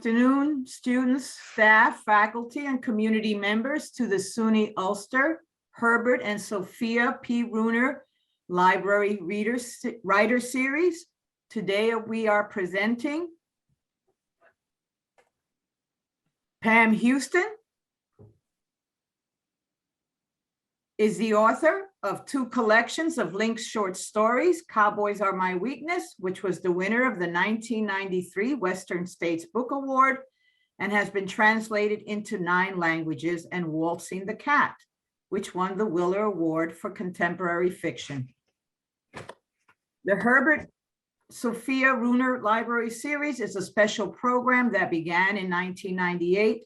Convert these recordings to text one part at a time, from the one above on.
afternoon, students, staff, faculty, and community members to the SUNY Ulster Herbert and Sophia P. Runer Library Writer Series. Today we are presenting Pam Houston is the author of 2 collections of Link's short stories, Cowboys Are My Weakness, which was the winner of the 1993 Western States Book Award and has been translated into 9 languages, and Waltzing the Cat, which won the Willer Award for Contemporary Fiction. The Herbert Sophia Runer Library Series is a special program that began in 1998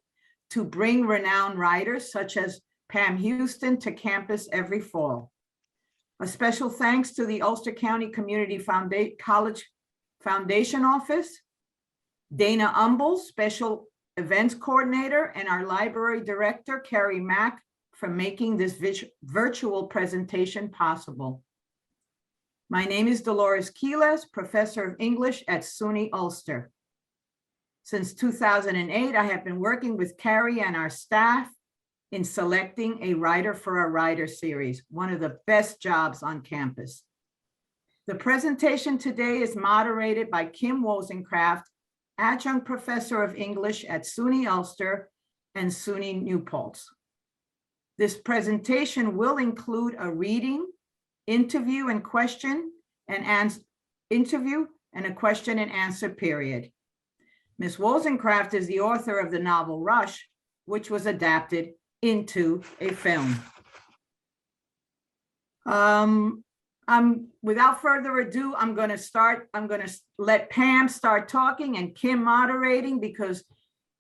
to bring renowned writers such as Pam Houston to campus every fall. A special thanks to the Ulster County Community College Foundation Office, Dana Umble, Special Events Coordinator, and our Library Director, Carrie Mack, for making this virtual presentation possible. My name is Dolores Quiles, Professor of English at SUNY Ulster. Since 2008, I have been working with Carrie and our staff in selecting a writer for our writer series, one of the best jobs on campus. The presentation today is moderated by Kim Wozencraft, Adjunct Professor of English at SUNY Ulster and SUNY New Paltz. This presentation will include a reading, interview and question and answer period. Ms. Wozencraft is the author of the novel Rush, which was adapted into a film. Without further ado, I'm going to let Pam start talking and Kim moderating, because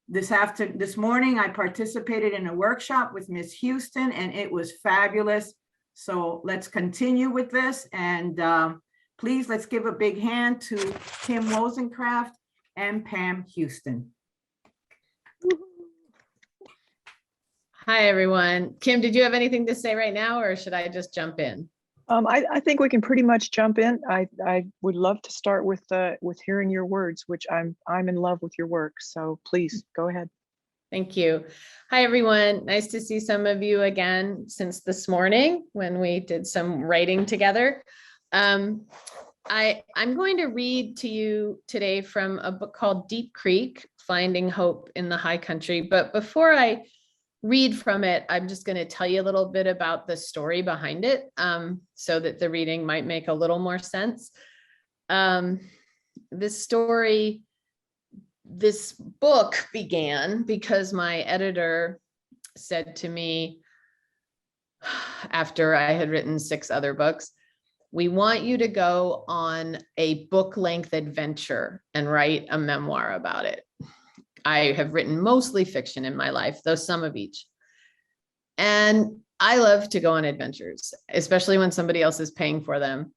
this morning I participated in a workshop with Ms. Houston and it was fabulous. So let's continue with this, and please let's give a big hand to Kim Wozencraft and Pam Houston. Hi, everyone. Kim, did you have anything to say right now, or should I just jump in? I think we can pretty much jump in. I would love to start with hearing your words, which I'm in love with your work. So please go ahead. Thank you. Hi, everyone. Nice to see some of you again since this morning when we did some writing together. I'm going to read to you today from a book called Deep Creek, Finding Hope in the High Country. But before I read from it, I'm just going to tell you a little bit about the story behind it, so that the reading might make a little more sense. This book began because my editor said to me, after I had written 6 other books, "We want you to go on a book-length adventure and write a memoir about it." I have written mostly fiction in my life, though some of each. And I love to go on adventures, especially when somebody else is paying for them.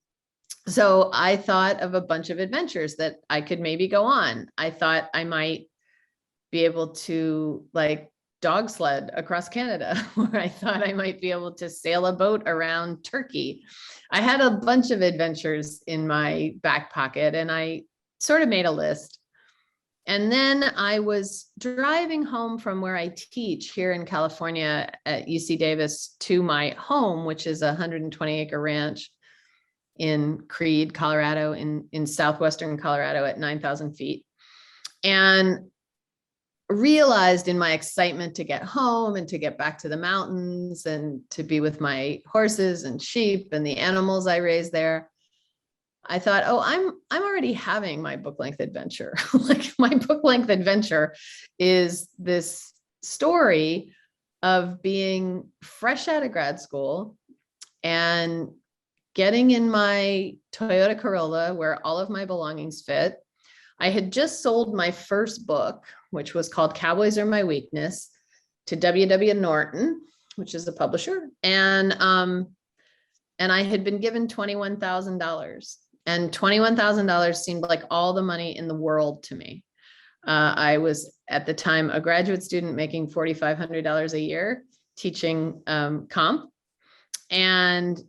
So I thought of a bunch of adventures that I could maybe go on. I thought I might be able to dog sled across Canada, or I thought I might be able to sail a boat around Turkey. I had a bunch of adventures in my back pocket, and I sort of made a list. And then I was driving home from where I teach here in California at UC Davis to my home, which is a 120-acre ranch in Creede, Colorado, in southwestern Colorado at 9,000 feet. And realized in my excitement to get home and to get back to the mountains and to be with my horses and sheep and the animals I raised there, I thought, oh, I'm already having my book-length adventure. My book-length adventure is this story of being fresh out of grad school and getting in my Toyota Corolla where all of my belongings fit. I had just sold my first book, which was called Cowboys Are My Weakness, to W.W. Norton, which is a publisher. And I had been given $21,000. And $21,000 seemed like all the money in the world to me. I was at the time a graduate student making $4,500 a year teaching comp. And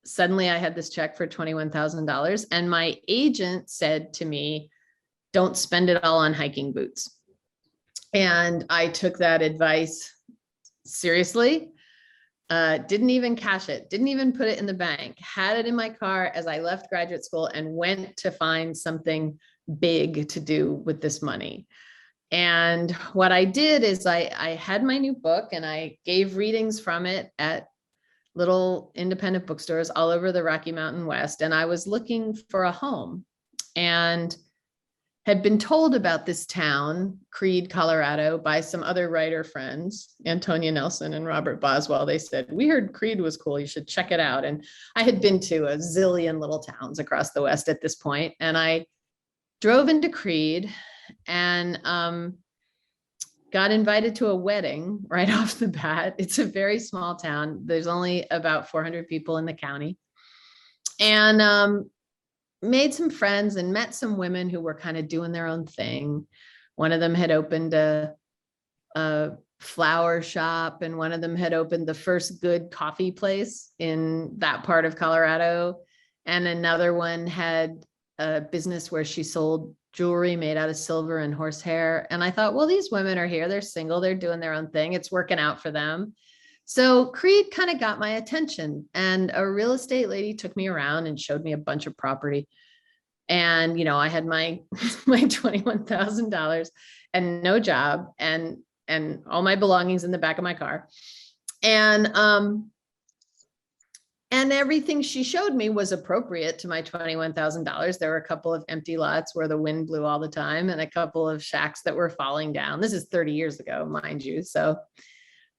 suddenly I had this check for $21,000. And my agent said to me, "Don't spend it all on hiking boots." And I took that advice seriously. Didn't even cash it, didn't even put it in the bank, had it in my car as I left graduate school and went to find something big to do with this money. And what I did is I had my new book and I gave readings from it at little independent bookstores all over the Rocky Mountain West. And I was looking for a home and had been told about this town, Creede, Colorado, by some other writer friends, Antonia Nelson and Robert Boswell. They said, we heard Creede was cool, you should check it out. And I had been to a zillion little towns across the West at this point. And I drove into Creede and got invited to a wedding right off the bat. It's a very small town. There's only about 400 people in the county. And made some friends and met some women who were kind of doing their own thing. One of them had opened a flower shop, and one of them had opened the first good coffee place in that part of Colorado. And another one had a business where she sold jewelry made out of silver and horsehair. And I thought, well, these women are here, they're single, they're doing their own thing, it's working out for them. So Creede kind of got my attention, and a real estate lady took me around and showed me a bunch of property. And, you know, I had my $21,000 and no job and all my belongings in the back of my car. And everything she showed me was appropriate to my $21,000. There were a couple of empty lots where the wind blew all the time and a couple of shacks that were falling down. This is 30 years ago, mind you. So,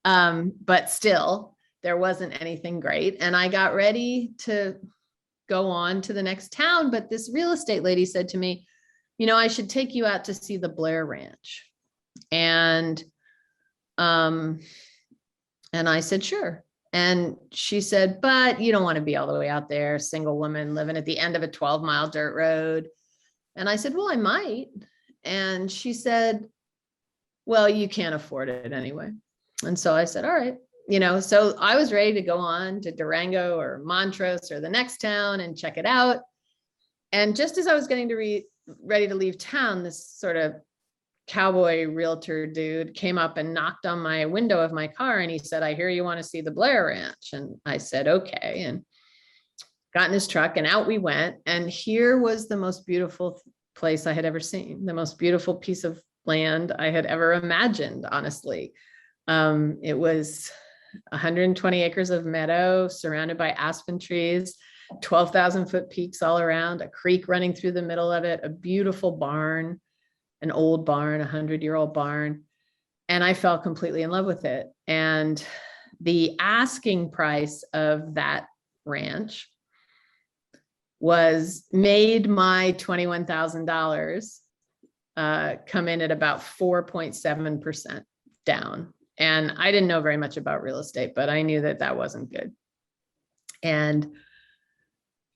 but still, there wasn't anything great. And I got ready to go on to the next town. But this real estate lady said to me, you know, I should take you out to see the Blair Ranch. And I said, sure. And she said, but you don't want to be all the way out there, single woman living at the end of a 12-mile dirt road. And I said, well, I might. And she said, well, you can't afford it anyway. And so I said, all right, you know, so I was ready to go on to Durango or Montrose or the next town and check it out. And just as I was getting to ready to leave town, this sort of cowboy realtor dude came up and knocked on my window of my car, and he said, I hear you want to see the Blair Ranch. And I said, okay, and got in his truck and out we went. And here was the most beautiful place I had ever seen, the most beautiful piece of land I had ever imagined, honestly. It was 120 acres of meadow surrounded by aspen trees, 12,000-foot peaks all around, a creek running through the middle of it, a beautiful barn, an old barn, 100-year-old barn. And I fell completely in love with it. And the asking price of that ranch made my $21,000 come in at about 4.7% down. And I didn't know very much about real estate, but I knew that that wasn't good. And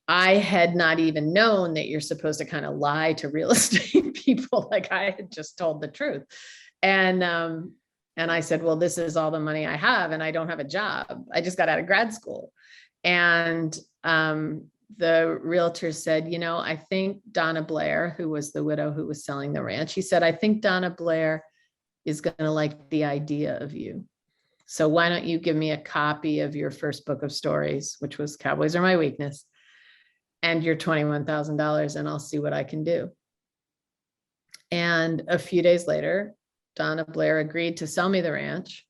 I had not even known that you're supposed to kind of lie to real estate people. Like, I had just told the truth. And I said, well, this is all the money I have and I don't have a job. I just got out of grad school. And the realtor said, you know, I think Donna Blair, who was the widow who was selling the ranch, he said, I think Donna Blair is going to like the idea of you. So why don't you give me a copy of your first book of stories, which was Cowboys Are My Weakness, and your $21,000, and I'll see what I can do. And a few days later, Donna Blair agreed to sell me the ranch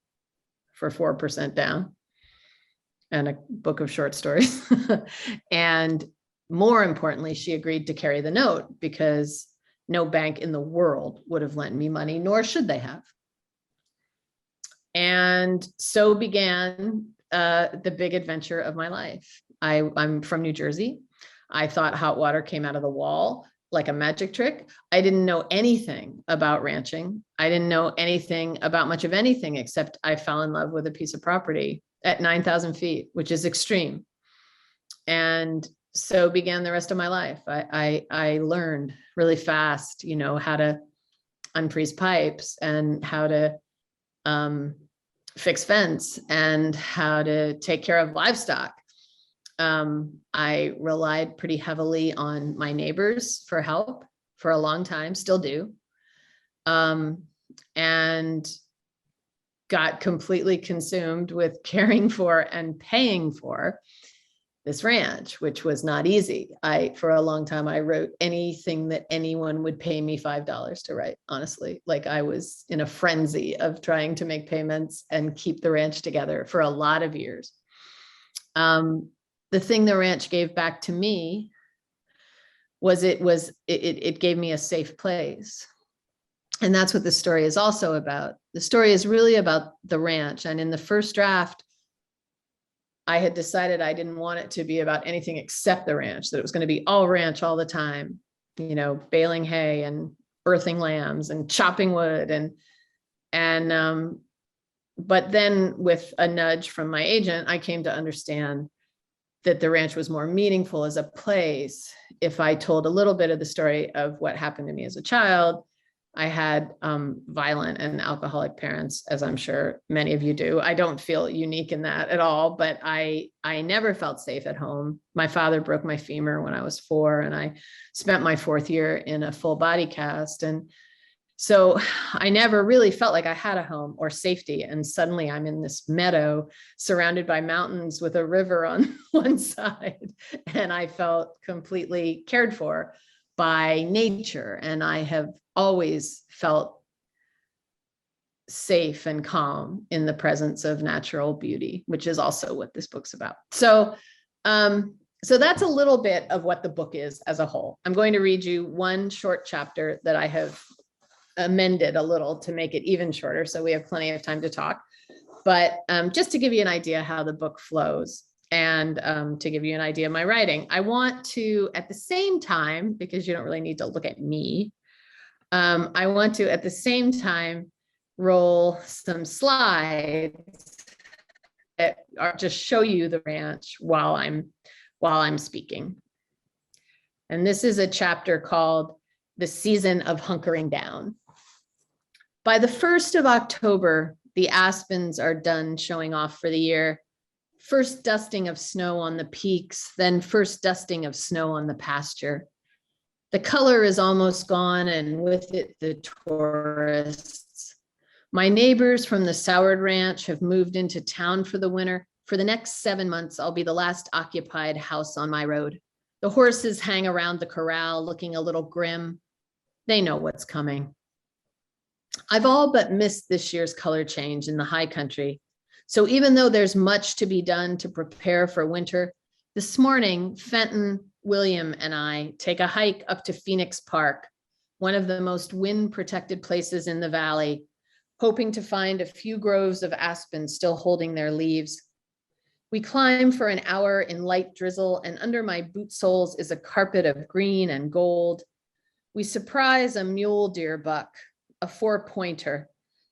for 4% down and a book of short stories. And more importantly, she agreed to carry the note because no bank in the world would have lent me money, nor should they have. And so began the big adventure of my life. I'm from New Jersey. I thought hot water came out of the wall like a magic trick. I didn't know anything about ranching. I didn't know anything about much of anything, except I fell in love with a piece of property at 9,000 feet, which is extreme. And so began the rest of my life. I learned really fast, you know, how to unfreeze pipes and how to fix fence and how to take care of livestock. I relied pretty heavily on my neighbors for help for a long time, still do. and got completely consumed with caring for and paying for this ranch, which was not easy. For a long time, I wrote anything that anyone would pay me $5 to write, honestly. Like I was in a frenzy of trying to make payments and keep the ranch together for a lot of years. The thing the ranch gave back to me was it gave me a safe place. And that's what the story is also about. The story is really about the ranch. And in the first draft, I had decided I didn't want it to be about anything except the ranch, that it was going to be all ranch all the time, you know, baling hay and birthing lambs and chopping wood. But then with a nudge from my agent, I came to understand that the ranch was more meaningful as a place if I told a little bit of the story of what happened to me as a child. I had violent and alcoholic parents, as I'm sure many of you do. I don't feel unique in that at all, but I never felt safe at home. My father broke my femur when I was 4, and I spent my 4th year in a full body cast. And so I never really felt like I had a home or safety. And suddenly I'm in this meadow surrounded by mountains with a river on one side. And I felt completely cared for by nature. And I have always felt safe and calm in the presence of natural beauty, which is also what this book's about. So that's a little bit of what the book is as a whole. I'm going to read you one short chapter that I have amended a little to make it even shorter, so we have plenty of time to talk. But just to give you an idea how the book flows, and to give you an idea of my writing, I want to, at the same time, because you don't really need to look at me, I want to, at the same time, roll some slides that are just show you the ranch while I'm speaking. And this is a chapter called The Season of Hunkering Down. By the 1st of October, the aspens are done showing off for the year. First dusting of snow on the peaks, then first dusting of snow on the pasture. The color is almost gone, and with it, the tourists. My neighbors from the Sourd Ranch have moved into town for the winter. For the next 7 months, I'll be the last occupied house on my road. The horses hang around the corral looking a little grim. They know what's coming. I've all but missed this year's color change in the high country. So even though there's much to be done to prepare for winter, this morning, Fenton, William, and I take a hike up to Phoenix Park, one of the most wind-protected places in the valley, hoping to find a few groves of aspen still holding their leaves. We climb for an hour in light drizzle, and under my boot soles is a carpet of green and gold. We surprise a mule deer buck, a 4-pointer,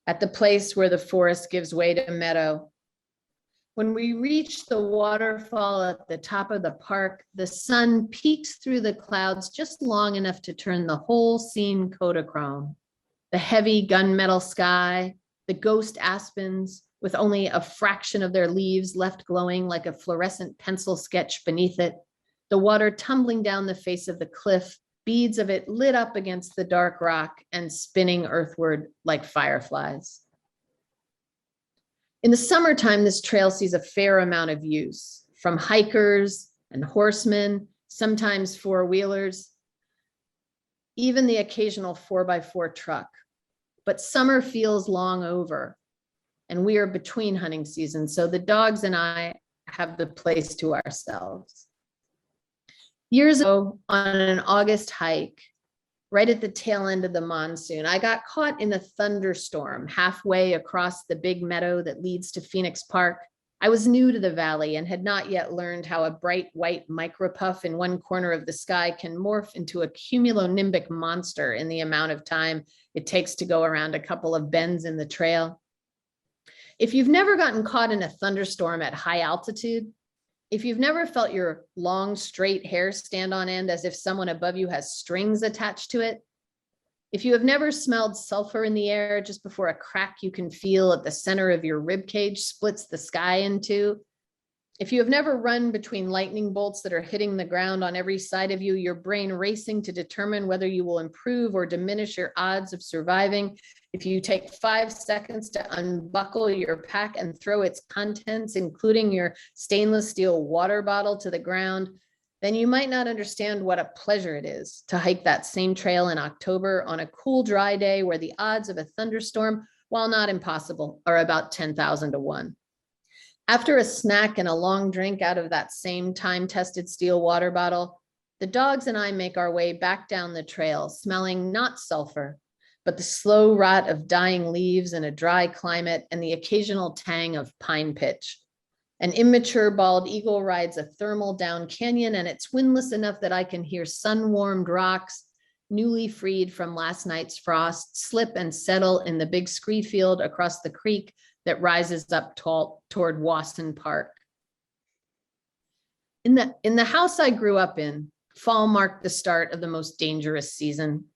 at the place where the forest gives way to meadow. When we reach the waterfall at the top of the park, the sun peeks through the clouds just long enough to turn the whole scene Kodachrome. The heavy gunmetal sky, the ghost aspens with only a fraction of their leaves left glowing like a fluorescent pencil sketch beneath it, the water tumbling down the face of the cliff, beads of it lit up against the dark rock and spinning earthward like fireflies. In the summertime, this trail sees a fair amount of use from hikers and horsemen, sometimes 4-wheelers, even the occasional 4x4 truck. But summer feels long over, and we are between hunting seasons, so the dogs and I have the place to ourselves. Years ago, on an August hike, right at the tail end of the monsoon, I got caught in a thunderstorm halfway across the big meadow that leads to Phoenix Park. I was new to the valley and had not yet learned how a bright white micropuff in one corner of the sky can morph into a cumulonimbic monster in the amount of time it takes to go around a couple of bends in the trail. If you've never gotten caught in a thunderstorm at high altitude, if you've never felt your long, straight hair stand on end as if someone above you has strings attached to it, if you have never smelled sulfur in the air just before a crack you can feel at the center of your rib cage splits the sky in two, if you have never run between lightning bolts that are hitting the ground on every side of you, your brain racing to determine whether you will improve or diminish your odds of surviving, If you take 5 seconds to unbuckle your pack and throw its contents, including your stainless steel water bottle, to the ground, then you might not understand what a pleasure it is to hike that same trail in October on a cool, dry day where the odds of a thunderstorm, while not impossible, are about 10,000 to 1. After a snack and a long drink out of that same time-tested steel water bottle, the dogs and I make our way back down the trail, smelling not sulfur, but the slow rot of dying leaves in a dry climate and the occasional tang of pine pitch. An immature bald eagle rides a thermal down canyon, and it's windless enough that I can hear sun-warmed rocks, newly freed from last night's frost, slip and settle in the big scree field across the creek that rises up toward Wasson Park. In the house I grew up in, fall marked the start of the most dangerous season.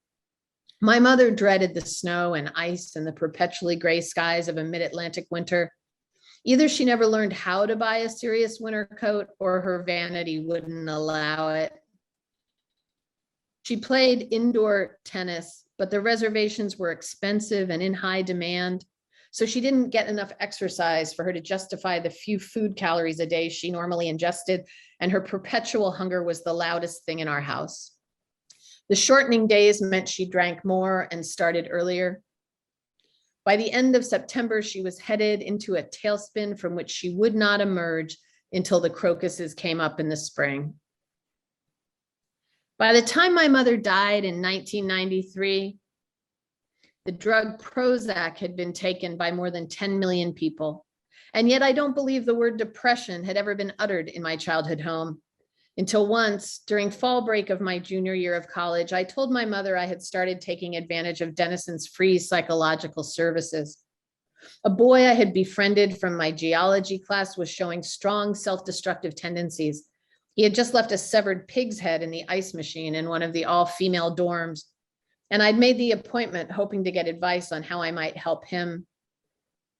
My mother dreaded the snow and ice and the perpetually gray skies of a mid-Atlantic winter. Either she never learned how to buy a serious winter coat, or her vanity wouldn't allow it. She played indoor tennis, but the reservations were expensive and in high demand, so she didn't get enough exercise for her to justify the few food calories a day she normally ingested, and her perpetual hunger was the loudest thing in our house. The shortening days meant she drank more and started earlier. By the end of September, she was headed into a tailspin from which she would not emerge until the crocuses came up in the spring. By the time my mother died in 1993, the drug Prozac had been taken by more than 10 million people. And yet I don't believe the word depression had ever been uttered in my childhood home. Until once, during fall break of my junior year of college, I told my mother I had started taking advantage of Denison's free psychological services. A boy I had befriended from my geology class was showing strong self-destructive tendencies. He had just left a severed pig's head in the ice machine in one of the all-female dorms, and I'd made the appointment hoping to get advice on how I might help him.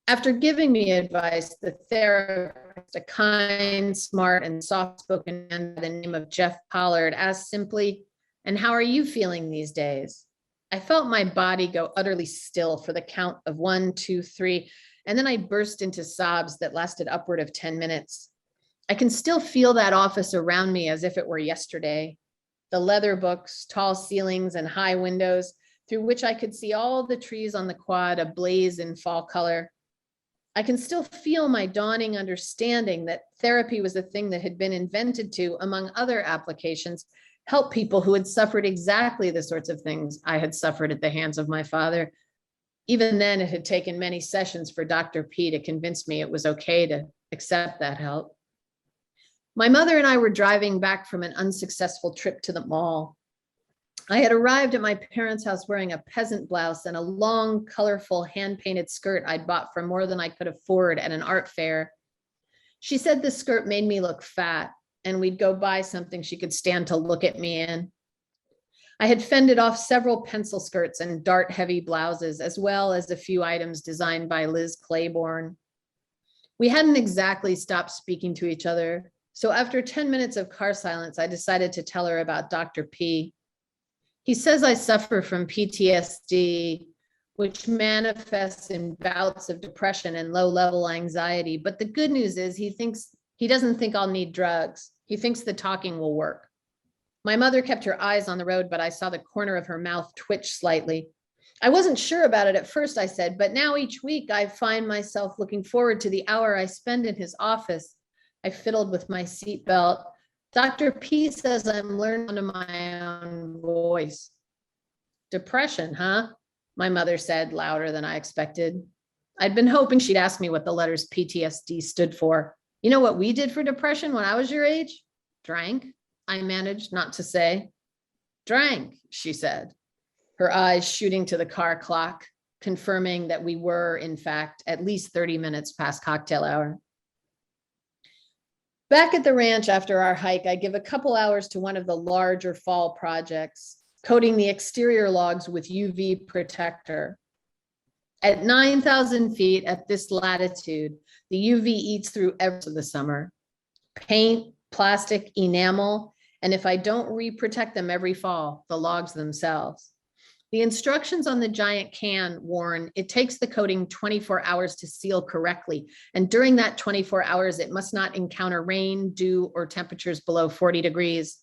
After giving me advice, the therapist, a kind, smart, and soft-spoken man by the name of Jeff Pollard, asked simply, "And how are you feeling these days?" I felt my body go utterly still for the count of 1, 2, 3, and then I burst into sobs that lasted upward of 10 minutes. I can still feel that office around me as if it were yesterday. The leather books, tall ceilings, and high windows through which I could see all the trees on the quad ablaze in fall color. I can still feel my dawning understanding that therapy was a thing that had been invented to, among other applications, help people who had suffered exactly the sorts of things I had suffered at the hands of my father. Even then, it had taken many sessions for Dr. P to convince me it was okay to accept that help. My mother and I were driving back from an unsuccessful trip to the mall. I had arrived at my parents' house wearing a peasant blouse and a long, colorful, hand-painted skirt I'd bought for more than I could afford at an art fair. She said the skirt made me look fat, and we'd go buy something she could stand to look at me in. I had fended off several pencil skirts and dart-heavy blouses, as well as a few items designed by Liz Claiborne. We hadn't exactly stopped speaking to each other, so after 10 minutes of car silence, I decided to tell her about Dr. P. He says I suffer from PTSD, which manifests in bouts of depression and low-level anxiety. But the good news is he doesn't think I'll need drugs. He thinks the talking will work. My mother kept her eyes on the road, but I saw the corner of her mouth twitch slightly. I wasn't sure about it at first, I said, but now each week I find myself looking forward to the hour I spend in his office. I fiddled with my seatbelt. Dr. P says I'm learning to my own voice. Depression, huh? My mother said louder than I expected. I'd been hoping she'd ask me what the letters PTSD stood for. You know what we did for depression when I was your age? Drank, I managed not to say. Drank, she said, her eyes shooting to the car clock, confirming that we were, in fact, at least 30 minutes past cocktail hour. Back at the ranch after our hike, I give a couple hours to one of the larger fall projects, coating the exterior logs with UV protector. At 9,000 feet at this latitude, the UV eats through everything of the summer. Paint, plastic, enamel, and if I don't re-protect them every fall, the logs themselves. The instructions on the giant can warn it takes the coating 24 hours to seal correctly. And during that 24 hours, it must not encounter rain, dew, or temperatures below 40 degrees.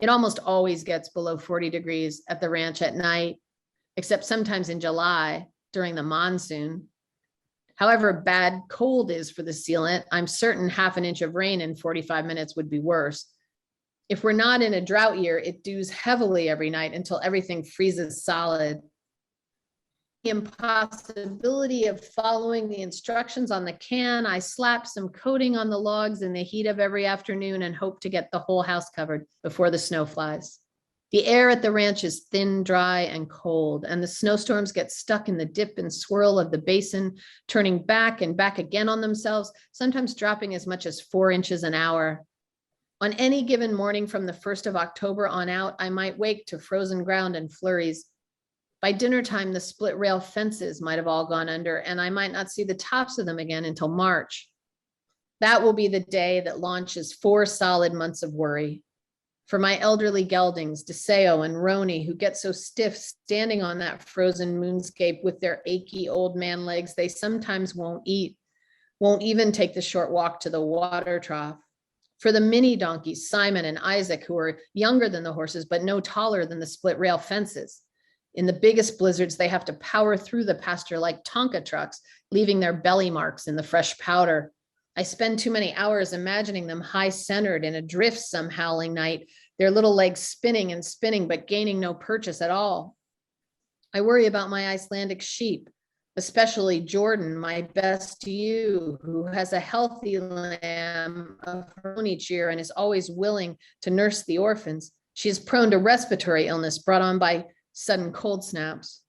It almost always gets below 40 degrees at the ranch at night, except sometimes in July during the monsoon. However bad cold is for the sealant, I'm certain half an inch of rain in 45 minutes would be worse. If we're not in a drought year, it dews heavily every night until everything freezes solid. The impossibility of following the instructions on the can, I slap some coating on the logs in the heat of every afternoon and hope to get the whole house covered before the snow flies. The air at the ranch is thin, dry, and cold, and the snowstorms get stuck in the dip and swirl of the basin, turning back and back again on themselves, sometimes dropping as much as 4 inches an hour. On any given morning from the 1st of October on out, I might wake to frozen ground and flurries. By dinner time, the split rail fences might have all gone under, and I might not see the tops of them again until March. That will be the day that launches 4 solid months of worry. For my elderly geldings, DeSeo and Roni, who get so stiff standing on that frozen moonscape with their achy old man legs, they sometimes won't eat, won't even take the short walk to the water trough. For the mini donkeys, Simon and Isaac, who are younger than the horses, but no taller than the split rail fences. In the biggest blizzards, they have to power through the pasture like Tonka trucks, leaving their belly marks in the fresh powder. I spend too many hours imagining them high-centered in a drift some howling night, their little legs spinning and spinning, but gaining no purchase at all. I worry about my Icelandic sheep, especially Jordan, my best ewe, who has a healthy lamb of her own each year and is always willing to nurse the orphans. She is prone to respiratory illness brought on by sudden cold snaps.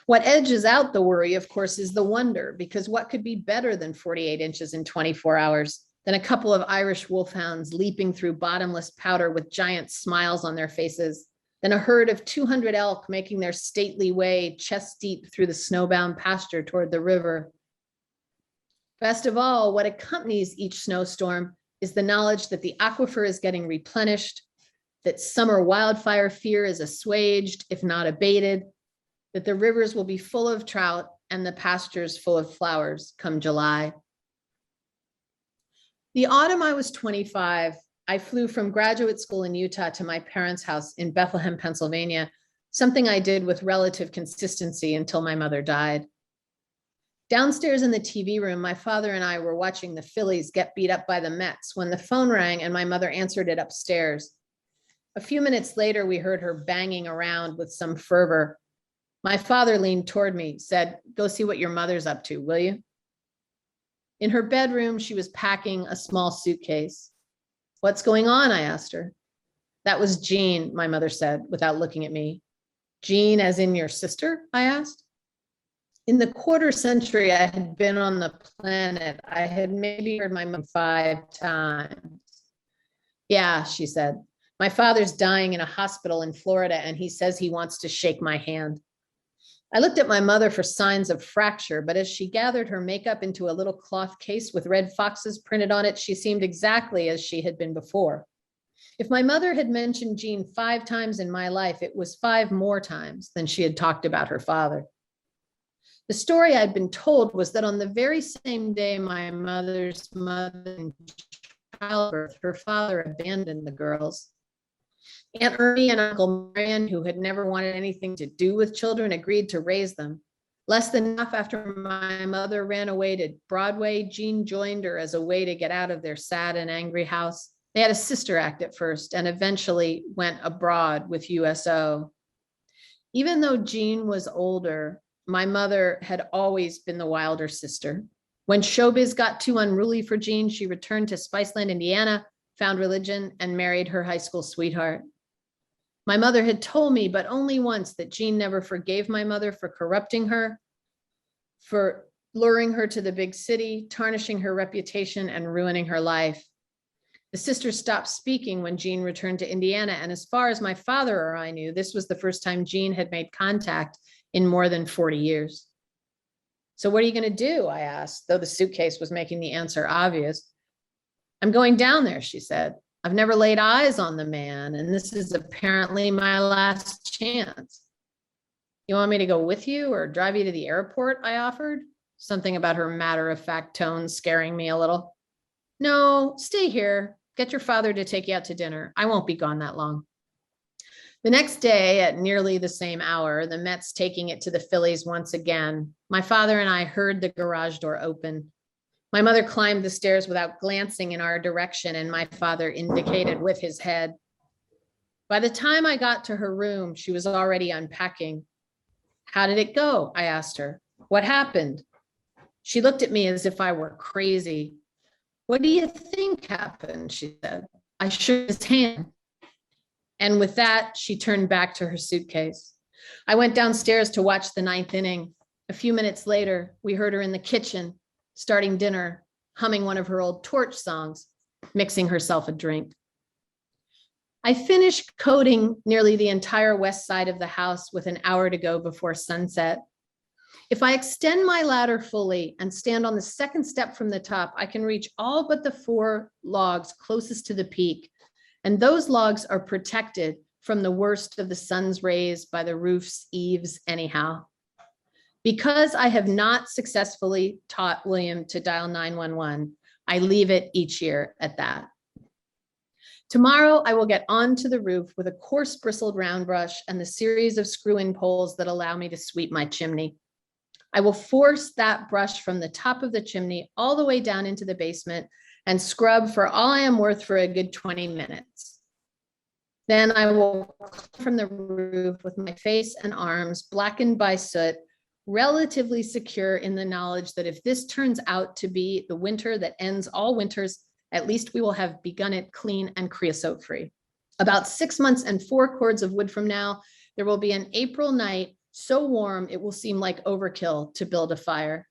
What edges out the worry, of course, is the wonder, because what could be better than 48 inches in 24 hours, than a couple of Irish wolfhounds leaping through bottomless powder with giant smiles on their faces, than a herd of 200 elk making their stately way chest deep through the snowbound pasture toward the river. Best of all, what accompanies each snowstorm is the knowledge that the aquifer is getting replenished, that summer wildfire fear is assuaged, if not abated, that the rivers will be full of trout and the pastures full of flowers come July. The autumn I was 25, I flew from graduate school in Utah to my parents' house in Bethlehem, Pennsylvania, something I did with relative consistency until my mother died. Downstairs in the TV room, my father and I were watching the Phillies get beat up by the Mets when the phone rang and my mother answered it upstairs. A few minutes later, we heard her banging around with some fervor. My father leaned toward me, said, "Go see what your mother's up to, will you?" In her bedroom, she was packing a small suitcase. "What's going on?" I asked her. "That was Jean," my mother said, without looking at me. "Jean as in your sister?" I asked. In the quarter century I had been on the planet, I had maybe heard my mom 5 times. "Yeah," she said. "My father's dying in a hospital in Florida, and he says he wants to shake my hand." I looked at my mother for signs of fracture, but as she gathered her makeup into a little cloth case with red foxes printed on it, she seemed exactly as she had been before. If my mother had mentioned Jean 5 times in my life, it was 5 more times than she had talked about her father. The story I'd been told was that on the very same day my mother's mother in childbirth, her father abandoned the girls. Aunt Ernie and Uncle Marion, who had never wanted anything to do with children, agreed to raise them. Less than half after my mother ran away to Broadway, Jean joined her as a way to get out of their sad and angry house. They had a sister act at first and eventually went abroad with USO. Even though Jean was older, my mother had always been the wilder sister. When showbiz got too unruly for Jean, she returned to Spiceland, Indiana, found religion, and married her high school sweetheart. My mother had told me, but only once, that Jean never forgave my mother for corrupting her, for luring her to the big city, tarnishing her reputation, and ruining her life. The sisters stopped speaking when Jean returned to Indiana, and as far as my father or I knew, this was the first time Jean had made contact in more than 40 years. "So what are you going to do?" I asked, though the suitcase was making the answer obvious. "I'm going down there," she said. "I've never laid eyes on the man, and this is apparently my last chance." You want me to go with you or drive you to the airport? I offered. Something about her matter-of-fact tone scaring me a little. No, stay here. Get your father to take you out to dinner. I won't be gone that long. The next day at nearly the same hour, the Mets taking it to the Phillies once again, my father and I heard the garage door open. My mother climbed the stairs without glancing in our direction, and my father indicated with his head. By the time I got to her room, she was already unpacking. How did it go? I asked her. What happened? She looked at me as if I were crazy. What do you think happened? She said. I shook his hand. And with that, she turned back to her suitcase. I went downstairs to watch the ninth inning. A few minutes later, we heard her in the kitchen, starting dinner, humming one of her old Torch songs, mixing herself a drink. I finished coating nearly the entire west side of the house with an hour to go before sunset. If I extend my ladder fully and stand on the second step from the top, I can reach all but the 4 logs closest to the peak. And those logs are protected from the worst of the sun's rays by the roof's eaves anyhow. Because I have not successfully taught William to dial 911, I leave it each year at that. Tomorrow, I will get onto the roof with a coarse bristled round brush and the series of screw-in poles that allow me to sweep my chimney. I will force that brush from the top of the chimney all the way down into the basement and scrub for all I am worth for a good 20 minutes. Then I will come from the roof with my face and arms blackened by soot, relatively secure in the knowledge that if this turns out to be the winter that ends all winters, at least we will have begun it clean and creosote free. About 6 months and 4 cords of wood from now, there will be an April night so warm it will seem like overkill to build a fire.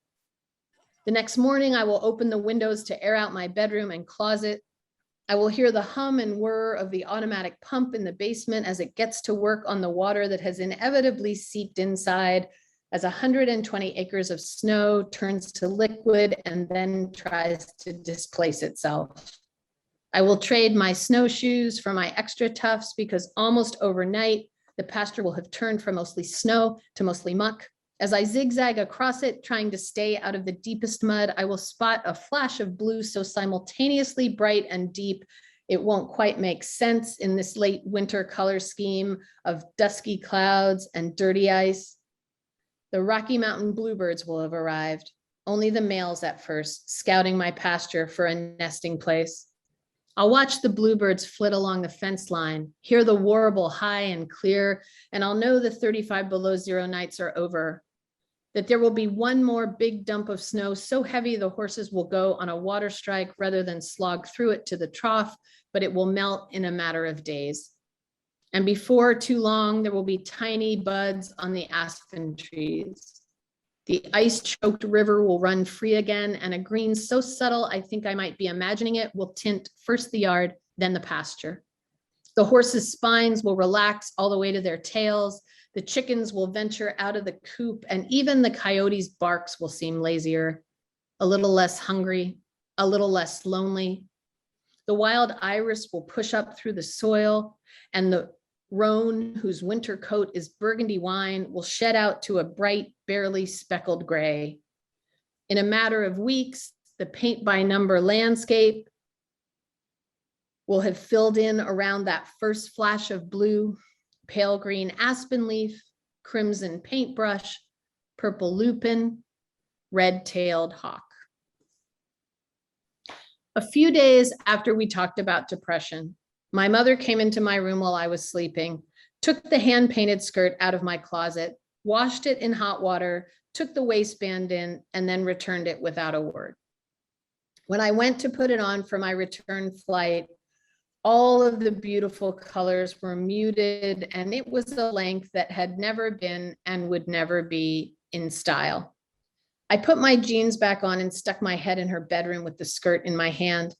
The next morning, I will open the windows to air out my bedroom and closet. I will hear the hum and whir of the automatic pump in the basement as it gets to work on the water that has inevitably seeped inside as 120 acres of snow turns to liquid and then tries to displace itself. I will trade my snowshoes for my extra tufts because almost overnight, the pasture will have turned from mostly snow to mostly muck. As I zigzag across it, trying to stay out of the deepest mud, I will spot a flash of blue so simultaneously bright and deep, it won't quite make sense in this late winter color scheme of dusky clouds and dirty ice. The Rocky Mountain bluebirds will have arrived, only the males at first, scouting my pasture for a nesting place. I'll watch the bluebirds flit along the fence line, hear the warble high and clear, and I'll know the 35 below zero nights are over, that there will be one more big dump of snow so heavy the horses will go on a water strike rather than slog through it to the trough, but it will melt in a matter of days. And before too long, there will be tiny buds on the aspen trees. The ice-choked river will run free again, and a green so subtle I think I might be imagining it will tint first the yard, then the pasture. The horses' spines will relax all the way to their tails. The chickens will venture out of the coop, and even the coyotes' barks will seem lazier, a little less hungry, a little less lonely. The wild iris will push up through the soil, and the roan, whose winter coat is burgundy wine, will shed out to a bright, barely speckled gray. In a matter of weeks, the paint-by-number landscape will have filled in around that first flash of blue, pale green aspen leaf, crimson paintbrush, purple lupin, red-tailed hawk. A few days after we talked about depression, my mother came into my room while I was sleeping, took the hand-painted skirt out of my closet, washed it in hot water, took the waistband in, and then returned it without a word. When I went to put it on for my return flight, all of the beautiful colors were muted, and it was a length that had never been and would never be in style. I put my jeans back on and stuck my head in her bedroom with the skirt in my hand.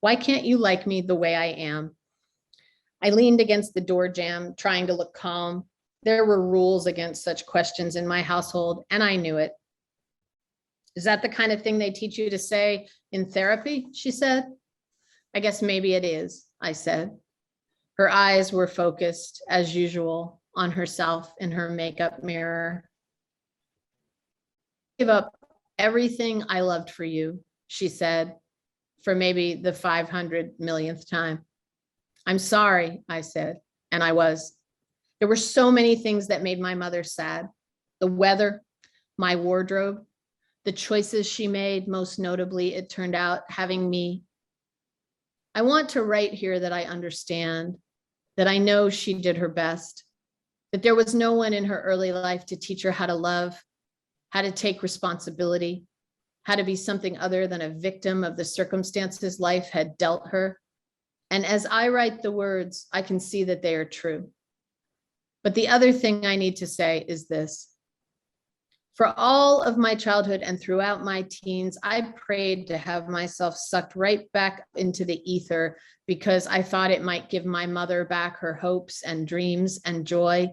Why can't you like me the way I am? I leaned against the door jamb, trying to look calm. There were rules against such questions in my household, and I knew it. Is that the kind of thing they teach you to say in therapy? She said. I guess maybe it is, I said. Her eyes were focused as usual. on herself in her makeup mirror. Give up everything I loved for you, she said, for maybe the 500 millionth time. I'm sorry, I said, and I was. There were so many things that made my mother sad. The weather, my wardrobe, the choices she made, most notably, it turned out, having me. I want to write here that I understand, that I know she did her best, that there was no one in her early life to teach her how to love, how to take responsibility, how to be something other than a victim of the circumstances life had dealt her. And as I write the words, I can see that they are true. But the other thing I need to say is this. For all of my childhood and throughout my teens, I prayed to have myself sucked right back into the ether because I thought it might give my mother back her hopes and dreams and joy.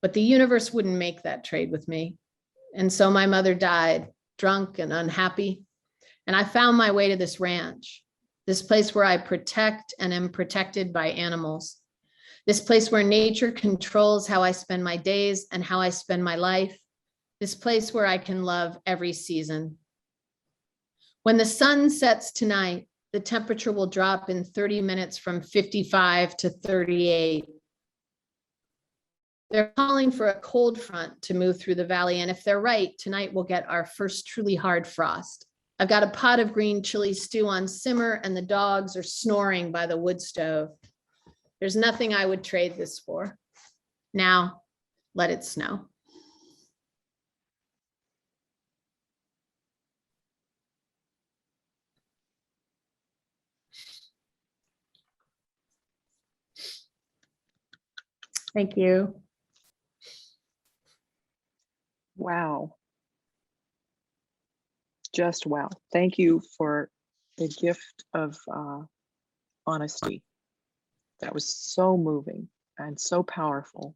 But the universe wouldn't make that trade with me. And so my mother died, drunk and unhappy. And I found my way to this ranch, this place where I protect and am protected by animals. This place where nature controls how I spend my days and how I spend my life. This place where I can love every season. When the sun sets tonight, the temperature will drop in 30 minutes from 55 to 38. They're calling for a cold front to move through the valley. And if they're right, tonight we'll get our first truly hard frost. I've got a pot of green chili stew on simmer and the dogs are snoring by the wood stove. There's nothing I would trade this for. Now, let it snow. Thank you. Wow. Just wow. Thank you for the gift of honesty. That was so moving and so powerful.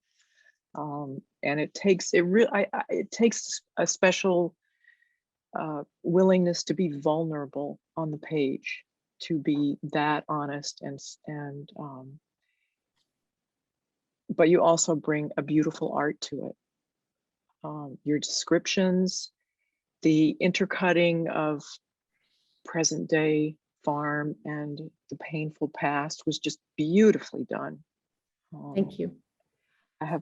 And it takes it takes a special willingness to be vulnerable on the page, to be that honest and but you also bring a beautiful art to it. Your descriptions, the intercutting of present day farm and the painful past was just beautifully done. Thank you. I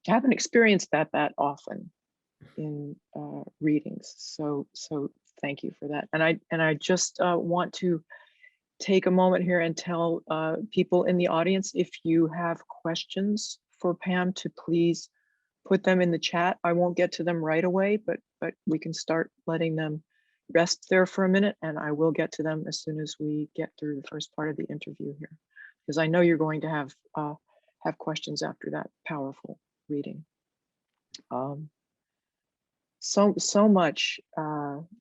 haven't experienced that often in readings, so thank you for that. And I just want to take a moment here and tell people in the audience, if you have questions for Pam, to please put them in the chat. I won't get to them right away, but we can start letting them rest there for a minute, and I will get to them as soon as we get through the first part of the interview here, because I know you're going to have questions after that powerful reading. So much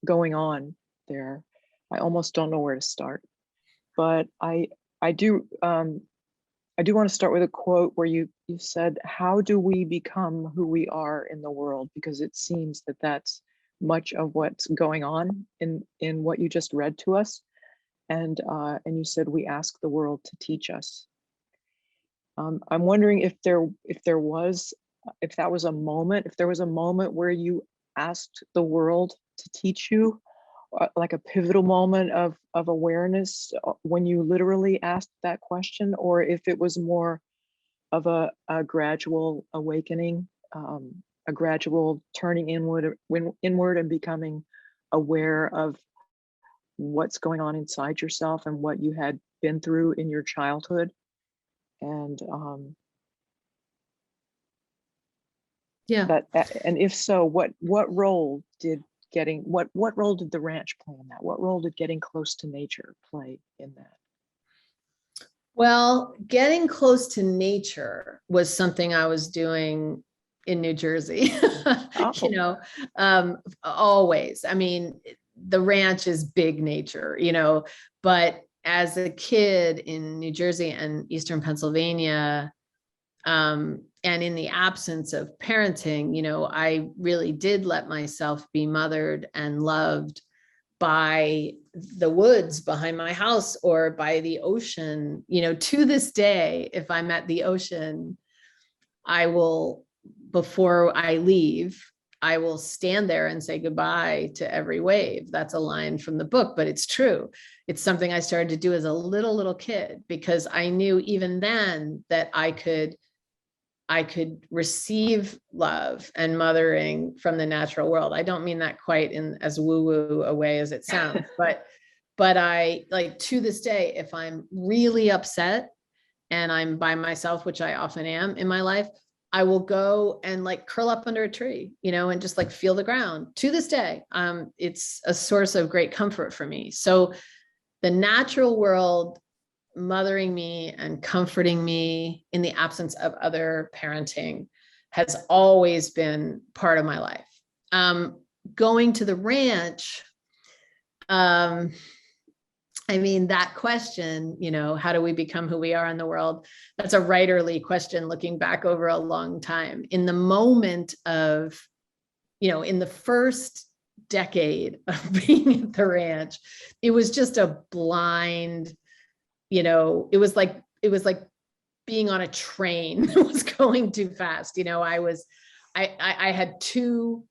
going on there. I almost don't know where to start, but I do want to start with a quote where you said, "How do we become who we are in the world?" Because it seems that that's much of what's going on in what you just read to us. And you said, "We ask the world to teach us." I'm wondering if there was a moment where you asked the world to teach you, like a pivotal moment of awareness when you literally asked that question, or if it was more of a gradual awakening, a gradual turning inward and becoming aware of what's going on inside yourself and what you had been through in your childhood. And Yeah. and if so, what role did what role did the ranch play in that? What role did getting close to nature play in that? Well, getting close to nature was something I was doing in New Jersey, you know, always. I mean, the ranch is big nature, you know, but as a kid in New Jersey and Eastern Pennsylvania, and in the absence of parenting, you know, I really did let myself be mothered and loved by the woods behind my house or by the ocean. You know, to this day, if I'm at the ocean, I will, before I leave, I will stand there and say goodbye to every wave. That's a line from the book, but it's true. It's something I started to do as a little kid, because I knew even then that I could receive love and mothering from the natural world. I don't mean that quite in as woo-woo a way as it sounds, but I, like, to this day, if I'm really upset and I'm by myself, which I often am in my life, I will go and like curl up under a tree, you know, and just like feel the ground. To this day, it's a source of great comfort for me. So the natural world mothering me and comforting me in the absence of other parenting has always been part of my life. Going to the ranch, I mean, that question, you know, how do we become who we are in the world? That's a writerly question looking back over a long time. In the moment of, you know, in the first decade of being at the ranch, it was just a blind, you know, it was like being on a train that was going too fast. You know, I had two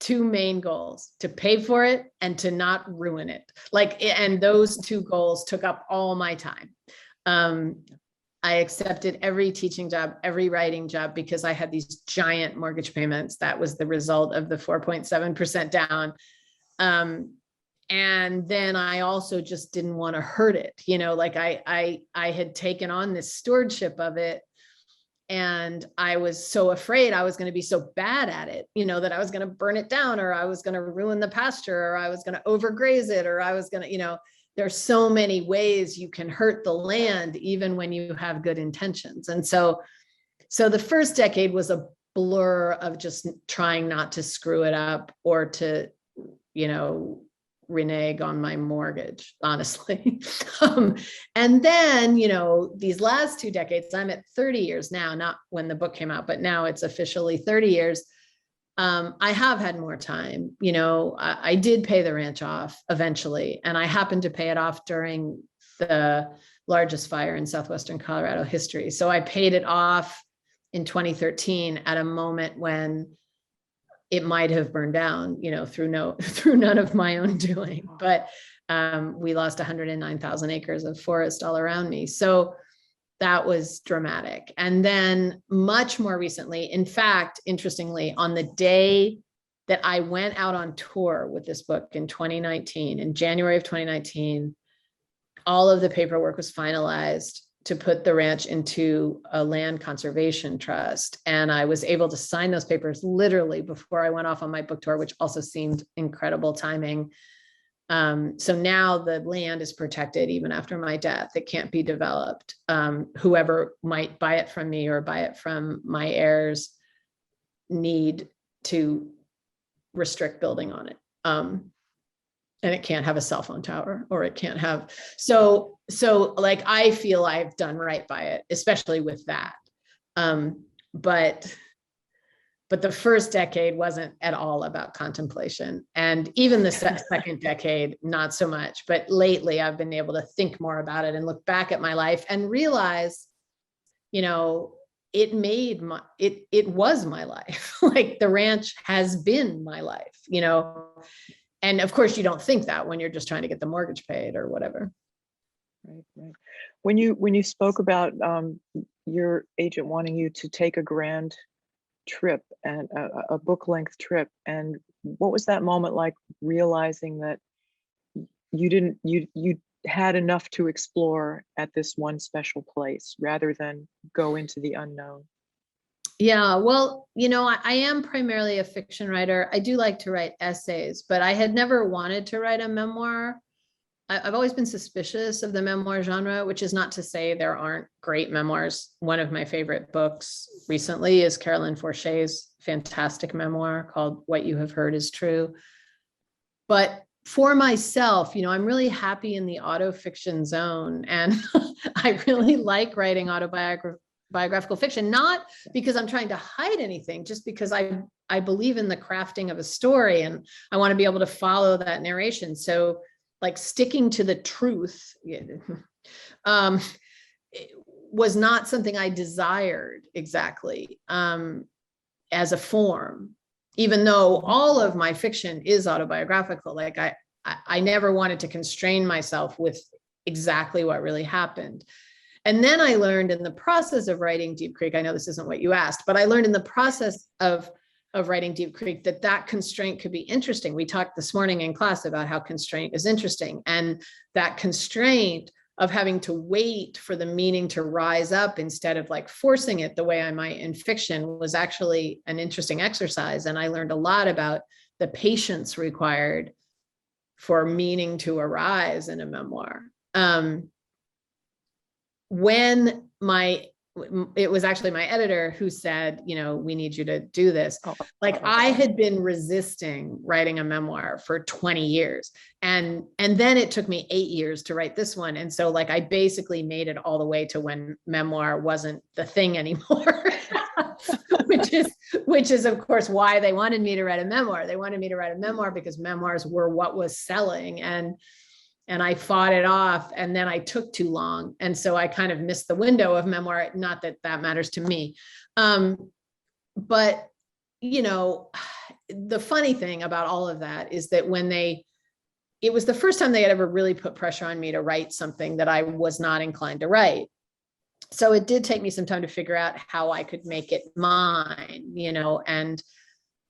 main goals: to pay for it and to not ruin it. Like, and those two goals took up all my time. I accepted every teaching job, every writing job, because I had these giant mortgage payments. That was the result of the 4.7% down. And then I also just didn't want to hurt it. You know, like I had taken on this stewardship of it, and I was so afraid I was going to be so bad at it, you know, that I was going to burn it down, or I was going to ruin the pasture, or I was going to overgraze it, or I was going to, you know, there's so many ways you can hurt the land, even when you have good intentions. And so the first decade was a blur of just trying not to screw it up or to, you know, renege on my mortgage, honestly. And then, you know, these last 2 decades, I'm at 30 years now, not when the book came out, but now it's officially 30 years. I have had more time. You know, I did pay the ranch off eventually, and I happened to pay it off during the largest fire in southwestern Colorado history. So I paid it off in 2013 at a moment when it might have burned down, you know, through none of my own doing. But we lost 109,000 acres of forest all around me. So that was dramatic. And then much more recently, in fact, interestingly, on the day that I went out on tour with this book in 2019, in January of 2019, all of the paperwork was finalized to put the ranch into a land conservation trust. And I was able to sign those papers literally before I went off on my book tour, which also seemed incredible timing. So now the land is protected even after my death. It can't be developed. Whoever might buy it from me or buy it from my heirs need to restrict building on it. And it can't have a cell phone tower, or it can't have, so like, I feel I've done right by it, especially with that. But the first decade wasn't at all about contemplation. And even the second decade, not so much. But lately I've been able to think more about it and look back at my life and realize, you know, it was my life. Like, the ranch has been my life, you know. And of course you don't think that when you're just trying to get the mortgage paid or whatever. Right. When you spoke about your agent wanting you to take a grand trip and a book length trip, and what was that moment like, realizing that you had enough to explore at this one special place rather than go into the unknown? Yeah, well, you know, I am primarily a fiction writer. I do like to write essays, but I had never wanted to write a memoir. I've always been suspicious of the memoir genre, which is not to say there aren't great memoirs. One of my favorite books recently is Carolyn Forche's fantastic memoir called What You Have Heard Is True. But for myself, you know, I'm really happy in the autofiction zone, and I really like writing biographical fiction, not because I'm trying to hide anything, just because I I believe in the crafting of a story, and I want to be able to follow that narration. So like sticking to the truth um, was not something I desired exactly as a form, even though all of my fiction is autobiographical. Like I never wanted to constrain myself with exactly what really happened. And then I learned in the process of writing Deep Creek, I know this isn't what you asked, but I learned in the process of writing Deep Creek that constraint could be interesting. We talked this morning in class about how constraint is interesting, and that constraint of having to wait for the meaning to rise up instead of like forcing it the way I might in fiction was actually an interesting exercise. And I learned a lot about the patience required for meaning to arise in a memoir. When it was actually my editor who said, you know, we need you to do this. Like I had been resisting writing a memoir for 20 years. And then it took me 8 years to write this one. And so like, I basically made it all the way to when memoir wasn't the thing anymore, which is of course why they wanted me to write a memoir. They wanted me to write a memoir because memoirs were what was selling. And I fought it off, and then I took too long. And so I kind of missed the window of memoir, not that that matters to me. But, you know, the funny thing about all of that is that it was the first time they had ever really put pressure on me to write something that I was not inclined to write. So it did take me some time to figure out how I could make it mine, you know, and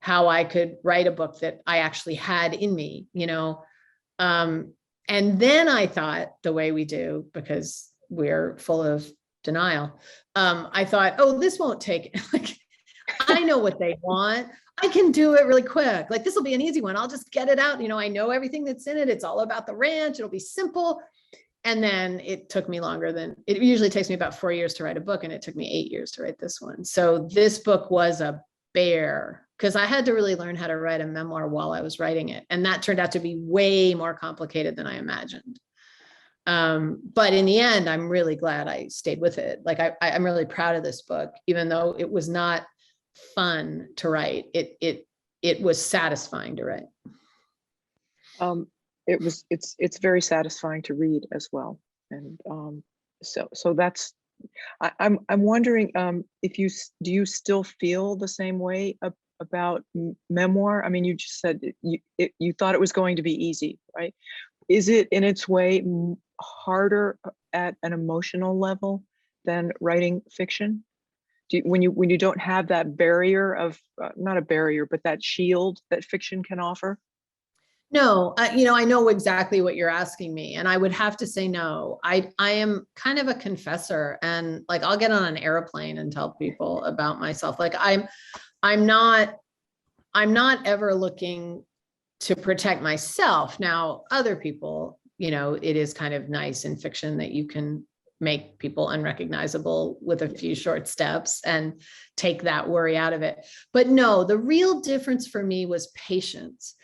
how I could write a book that I actually had in me, you know. And then I thought, the way we do, because we're full of denial, I thought, oh, this won't take, like, I know what they want. I can do it really quick. Like, this will be an easy one. I'll just get it out. You know, I know everything that's in it. It's all about the ranch. It'll be simple. And then it took me longer it usually takes me about 4 years to write a book. And it took me 8 years to write this one. So this book was a bear, because I had to really learn how to write a memoir while I was writing it. And that turned out to be way more complicated than I imagined. But in the end, I'm really glad I stayed with it. Like I'm really proud of this book, even though it was not fun to write. It was satisfying to write. It's very satisfying to read as well. And so that's, I'm wondering if do you still feel the same way about memoir? I mean, you just said you thought it was going to be easy, right? Is it in its way harder at an emotional level than writing fiction? When you don't have that barrier of not a barrier, but that shield that fiction can offer? No, you know, I know exactly what you're asking me, and I would have to say no. I am kind of a confessor, and like I'll get on an airplane and tell people about myself. Like I'm not ever looking to protect myself. Now, other people, you know, it is kind of nice in fiction that you can make people unrecognizable with a few short steps and take that worry out of it. But no, the real difference for me was patience.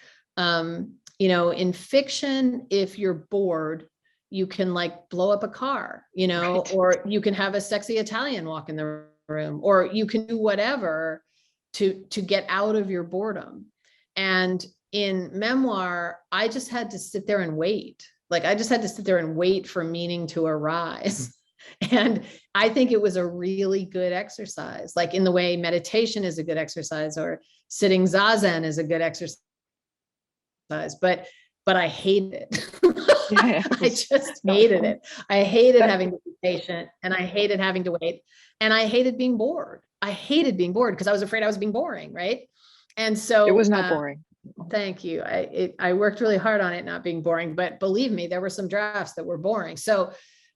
You know, in fiction, if you're bored, you can like blow up a car, you know, Right. or you can have a sexy Italian walk in the room, or you can do whatever to get out of your boredom. And in memoir, I just had to sit there and wait. Like I just had to sit there and wait for meaning to arise. And I think it was a really good exercise, like in the way meditation is a good exercise, or sitting zazen is a good exercise. But I hated it. Yeah, I just hated it. I hated having to be patient, and I hated having to wait, and I hated being bored. I hated being bored because I was afraid I was being boring, right? And so it was not boring. Thank you. I worked really hard on it not being boring, but believe me, there were some drafts that were boring. So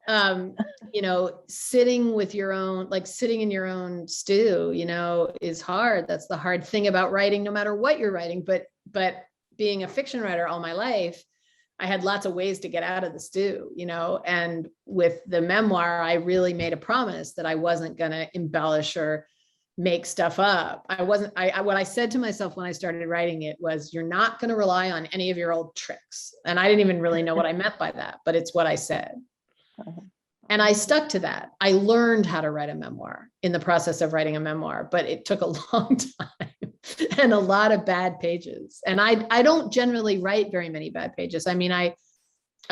you know, sitting in your own stew, you know, is hard. That's the hard thing about writing, no matter what you're writing. But being a fiction writer all my life, I had lots of ways to get out of the stew, you know, and with the memoir, I really made a promise that I wasn't going to embellish or make stuff up. What I said to myself when I started writing it was, you're not going to rely on any of your old tricks. And I didn't even really know what I meant by that, but it's what I said. And I stuck to that. I learned how to write a memoir in the process of writing a memoir, but it took a long time. and a lot of bad pages. And I don't generally write very many bad pages. I mean, I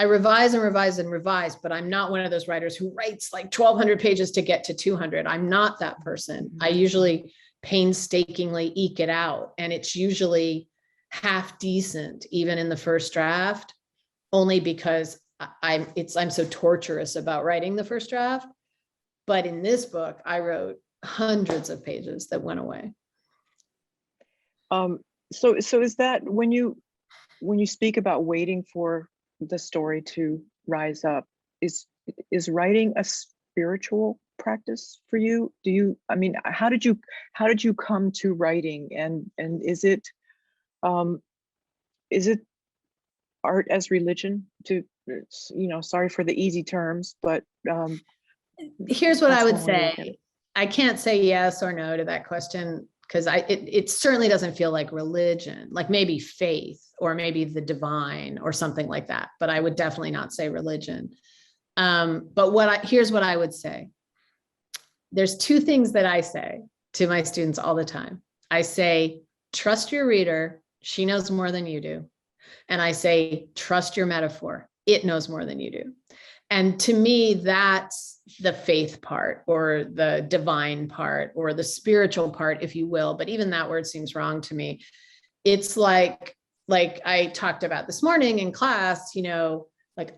revise and revise and revise, but I'm not one of those writers who writes like 1,200 pages to get to 200. I'm not that person. I usually painstakingly eke it out, and it's usually half decent, even in the first draft, only because I'm so torturous about writing the first draft. But in this book, I wrote hundreds of pages that went away. So is that when you speak about waiting for the story to rise up, is writing a spiritual practice for you? I mean, how did you come to writing, and is it art as religion, to, sorry for the easy terms, but here's what I that's would one way to look at say. it. I can't say yes or no to that question, because it certainly doesn't feel like religion, like maybe faith or maybe the divine or something like that. But I would definitely not say religion. But here's what I would say. There's two things that I say to my students all the time. I say, trust your reader. She knows more than you do. And I say, trust your metaphor. It knows more than you do. And to me, that's the faith part, or the divine part, or the spiritual part, if you will. But even that word seems wrong to me. It's like I talked about this morning in class, like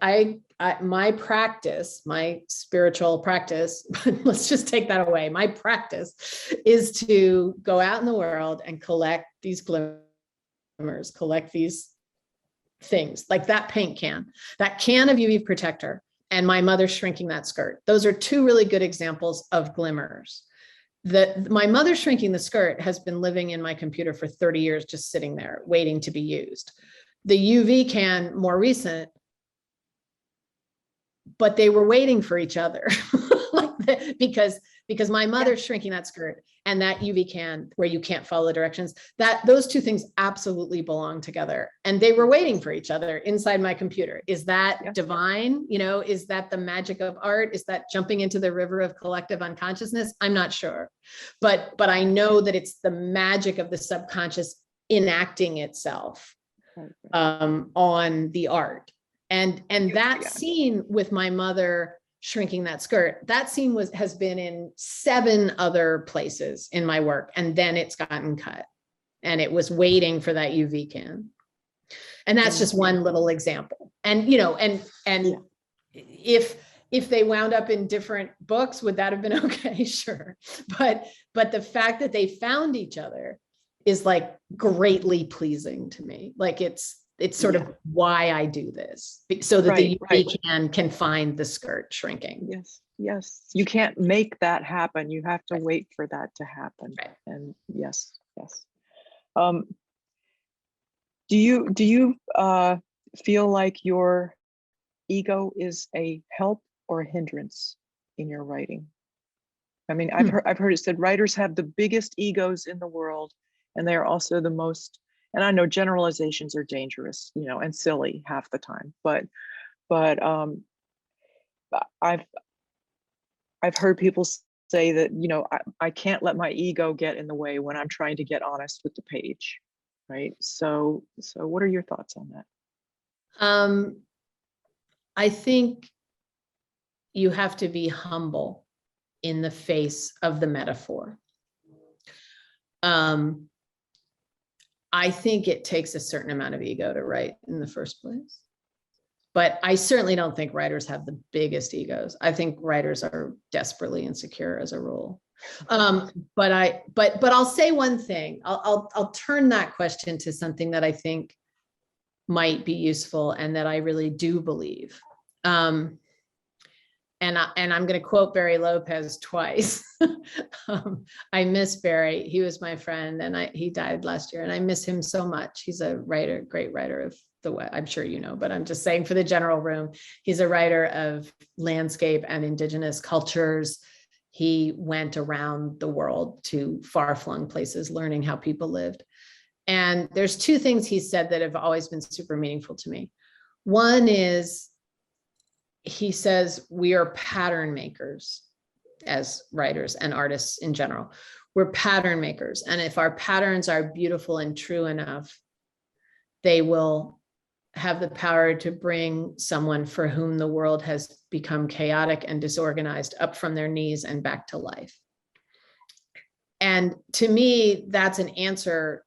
my practice, my spiritual practice, let's just take that away. My practice is to go out in the world and collect these glimmers, collect these things, like that paint can, that can of UV protector, and my mother shrinking that skirt. Those are two really good examples of glimmers. My mother shrinking the skirt has been living in my computer for 30 years, just sitting there waiting to be used. The UV can, more recent, but they were waiting for each other because my mother's shrinking that skirt and that UV can, where you can't follow the directions, that those two things absolutely belong together, and they were waiting for each other inside my computer. Is that divine? Is that the magic of art? Is that jumping into the river of collective unconsciousness? I'm not sure, but I know that it's the magic of the subconscious enacting itself on the art. And that scene with my mother shrinking that skirt, that scene has been in 7 other places in my work, and then it's gotten cut, and it was waiting for that UV can. And that's just one little example. And if they wound up in different books, would that have been okay? Sure. But the fact that they found each other is like greatly pleasing to me. Like it's sort of why I do this, so that the UV can find the skirt shrinking. Yes. You can't make that happen. You have to wait for that to happen. Right. And yes. Do you feel like your ego is a help or a hindrance in your writing? I mean, I've heard it said writers have the biggest egos in the world, and they are also the most. And I know generalizations are dangerous, and silly half the time, but I've heard people say that, I can't let my ego get in the way when I'm trying to get honest with the page, right? So what are your thoughts on that? I think you have to be humble in the face of the metaphor. I think it takes a certain amount of ego to write in the first place. But I certainly don't think writers have the biggest egos. I think writers are desperately insecure as a rule. But I'll say one thing. I'll turn that question to something that I think might be useful and that I really do believe. And I'm going to quote Barry Lopez twice. I miss Barry. He was my friend, and he died last year, and I miss him so much. He's a writer, great writer of the West. I'm sure you know, but I'm just saying for the general room, he's a writer of landscape and indigenous cultures. He went around the world to far-flung places, learning how people lived. And there's 2 things he said that have always been super meaningful to me. One is, he says, we are pattern makers as writers and artists in general. we're pattern makers. And if our patterns are beautiful and true enough, they will have the power to bring someone for whom the world has become chaotic and disorganized up from their knees and back to life. And to me, that's an answer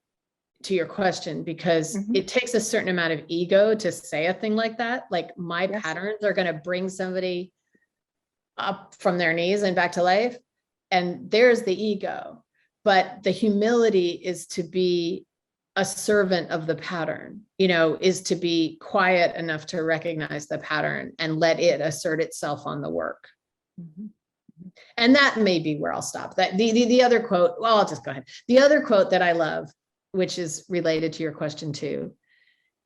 to your question, because it takes a certain amount of ego to say a thing like that. Like, my Yes. patterns are going to bring somebody up from their knees and back to life. And there's the ego. But the humility is to be a servant of the pattern, is to be quiet enough to recognize the pattern and let it assert itself on the work. And that may be where I'll stop. That the other quote, well, I'll just go ahead. The other quote that I love, which is related to your question too,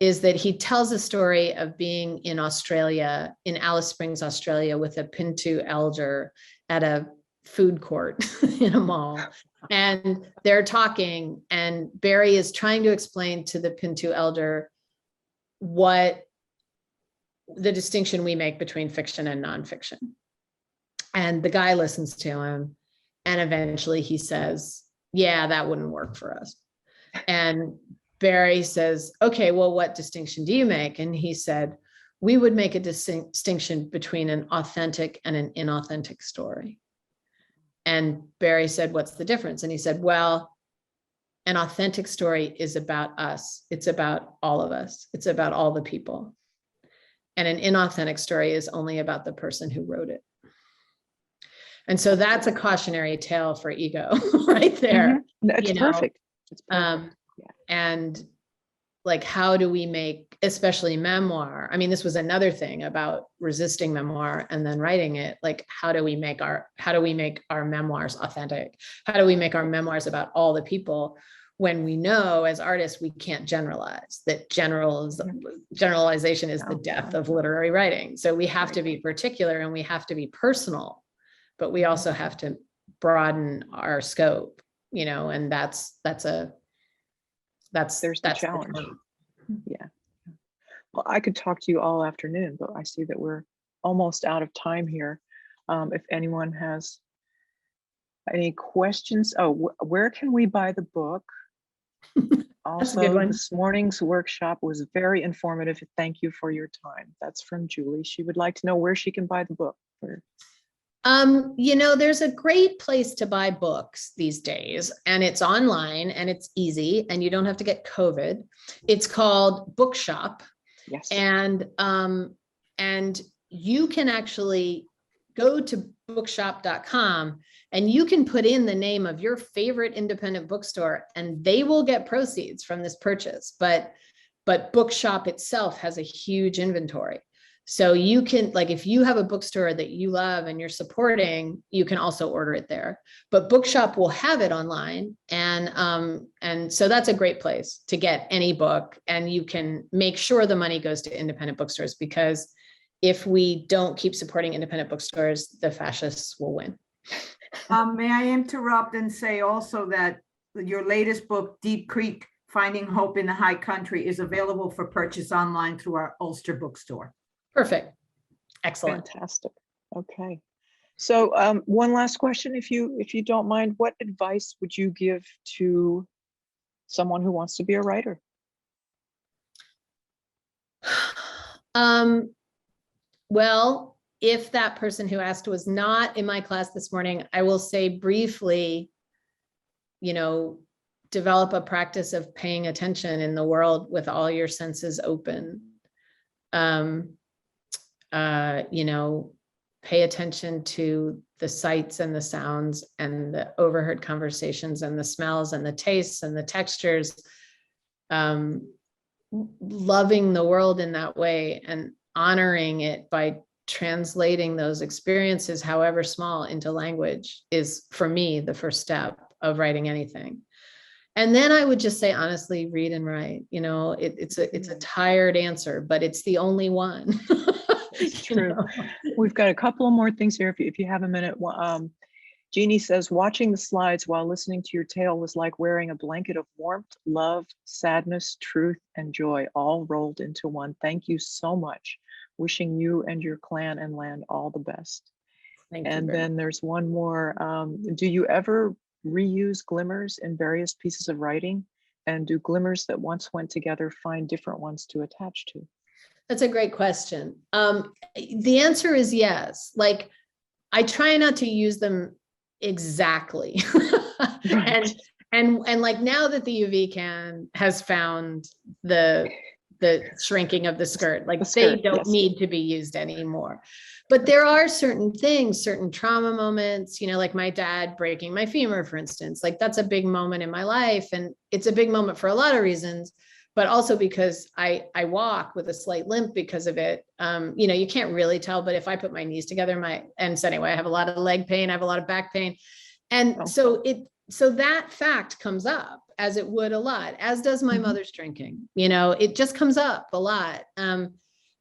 is that he tells a story of being in Australia, in Alice Springs, Australia, with a Pinto elder at a food court in a mall. And they're talking, and Barry is trying to explain to the Pinto elder what the distinction we make between fiction and nonfiction. And the guy listens to him, and eventually he says, yeah, that wouldn't work for us. And Barry says, okay, well, what distinction do you make? And he said, we would make a distinction between an authentic and an inauthentic story. And Barry said, what's the difference? And he said, well, an authentic story is about us. It's about all of us. It's about all the people. And an inauthentic story is only about the person who wrote it. And so that's a cautionary tale for ego right there. It's perfect. It's perfect. And like, how do we make, especially memoir? I mean, this was another thing about resisting memoir and then writing it. Like, how do we make our memoirs authentic? How do we make our memoirs about all the people, when we know as artists, we can't generalize, that generalization is the death of literary writing. So we have to be particular, and we have to be personal, but we also have to broaden our scope, and that's the challenge. Yeah. Well, I could talk to you all afternoon, but I see that we're almost out of time here. If anyone has any questions, where can we buy the book? Also, this morning's workshop was very informative. Thank you for your time. That's from Julie. She would like to know where she can buy the book. There's a great place to buy books these days, and it's online and it's easy, and you don't have to get COVID. It's called Bookshop. Yes. And you can actually go to bookshop.com and you can put in the name of your favorite independent bookstore, and they will get proceeds from this purchase. But Bookshop itself has a huge inventory. So you can, like, if you have a bookstore that you love and you're supporting, you can also order it there. But Bookshop will have it online. And so that's a great place to get any book. And you can make sure the money goes to independent bookstores, because if we don't keep supporting independent bookstores, the fascists will win. May I interrupt and say also that your latest book, Deep Creek, Finding Hope in the High Country, is available for purchase online through our Ulster bookstore. Perfect. Excellent. Fantastic. Okay. So one last question, if you don't mind, what advice would you give to someone who wants to be a writer? Well, if that person who asked was not in my class this morning, I will say briefly, develop a practice of paying attention in the world with all your senses open. Pay attention to the sights and the sounds and the overheard conversations and the smells and the tastes and the textures, loving the world in that way and honoring it by translating those experiences, however small, into language is, for me, the first step of writing anything. And then I would just say, honestly, read and write. It's a tired answer, but it's the only one. It's true. We've got a couple more things here. If you have a minute, Jeannie says, watching the slides while listening to your tale was like wearing a blanket of warmth, love, sadness, truth, and joy, all rolled into one. Thank you so much. Wishing you and your clan and land all the best. Thank you. And then there's one more. Do you ever reuse glimmers in various pieces of writing? And do glimmers that once went together find different ones to attach to? That's a great question. The answer is yes. Like, I try not to use them exactly. Right. And like now that the UV can has found the shrinking of the skirt, like The they skirt, don't yes. need to be used anymore. But there are certain things, certain trauma moments, you know, like my dad breaking my femur, for instance, like that's a big moment in my life. And it's a big moment for a lot of reasons, but also because I walk with a slight limp because of it. You know, you can't really tell, but if I put my knees together, and so anyway, I have a lot of leg pain, I have a lot of back pain. And Oh. so that fact comes up, as it would a lot, as does my Mhm. mother's drinking, you know, it just comes up a lot.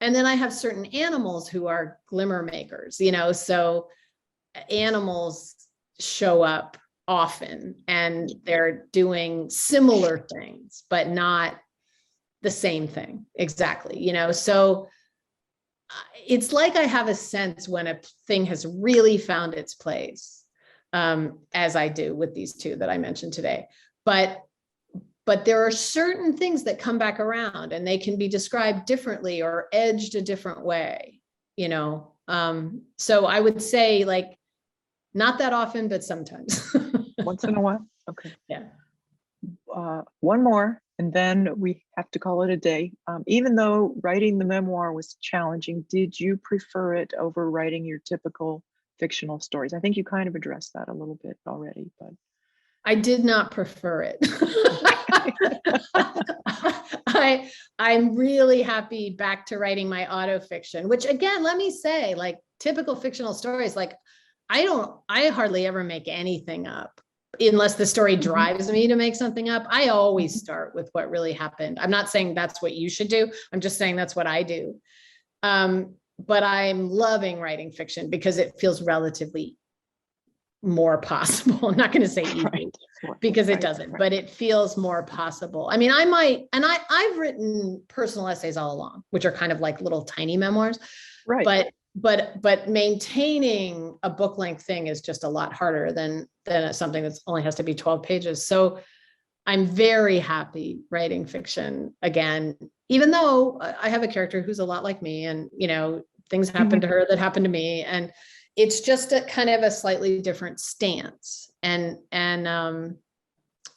And then I have certain animals who are glimmer makers, you know, so animals show up often and they're doing similar things, but not the same thing exactly, you know. So it's like I have a sense when a thing has really found its place, as I do with these two that I mentioned today. But there are certain things that come back around and they can be described differently or edged a different way, you know. So I would say, like, not that often, but sometimes. Once in a while? Okay. Yeah. One more, and then we have to call it a day. Even though writing the memoir was challenging, did you prefer it over writing your typical fictional stories? I think you kind of addressed that a little bit already, but I did not prefer it. I'm really happy back to writing my autofiction, which again, let me say, like typical fictional stories, like I hardly ever make anything up unless the story drives me to make something up. I always start with what really happened. I'm not saying that's what you should do. I'm just saying that's what I do. But I'm loving writing fiction because it feels relatively more possible. I'm not going to say easy right. because it Right, doesn't, right. but it feels more possible. I mean, I might, and I've written personal essays all along, which are kind of like little tiny memoirs, Right. but maintaining a book length thing is just a lot harder than something that's only has to be 12 pages. So I'm very happy writing fiction again, even though I have a character who's a lot like me and, you know, things happen to her that happened to me. And it's just a kind of a slightly different stance. And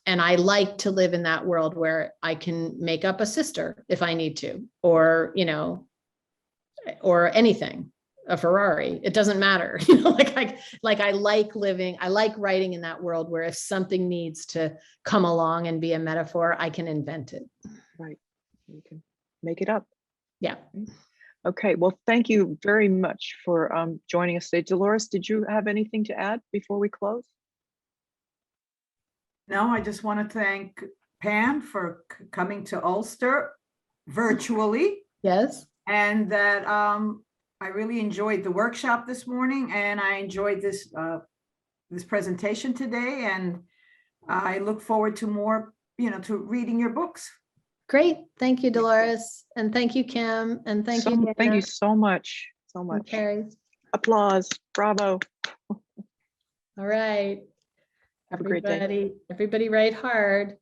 I like to live in that world where I can make up a sister if I need to, or, you know, or anything, a Ferrari, it doesn't matter. You know, I like writing in that world where if something needs to come along and be a metaphor, I can invent it. Right. You can make it up. Yeah. Okay, well, thank you very much for joining us today. Dolores, did you have anything to add before we close? No, I just want to thank Pam for coming to Ulster virtually, Yes. and that I really enjoyed the workshop this morning, and I enjoyed this presentation today, and I look forward to more, you know, to reading your books. Great. Thank you, Dolores. And thank you, Kim. And thank you, Thank you Dana so much. So and much. Carrie. Applause. Bravo. All right. Have a great day. Everybody write hard.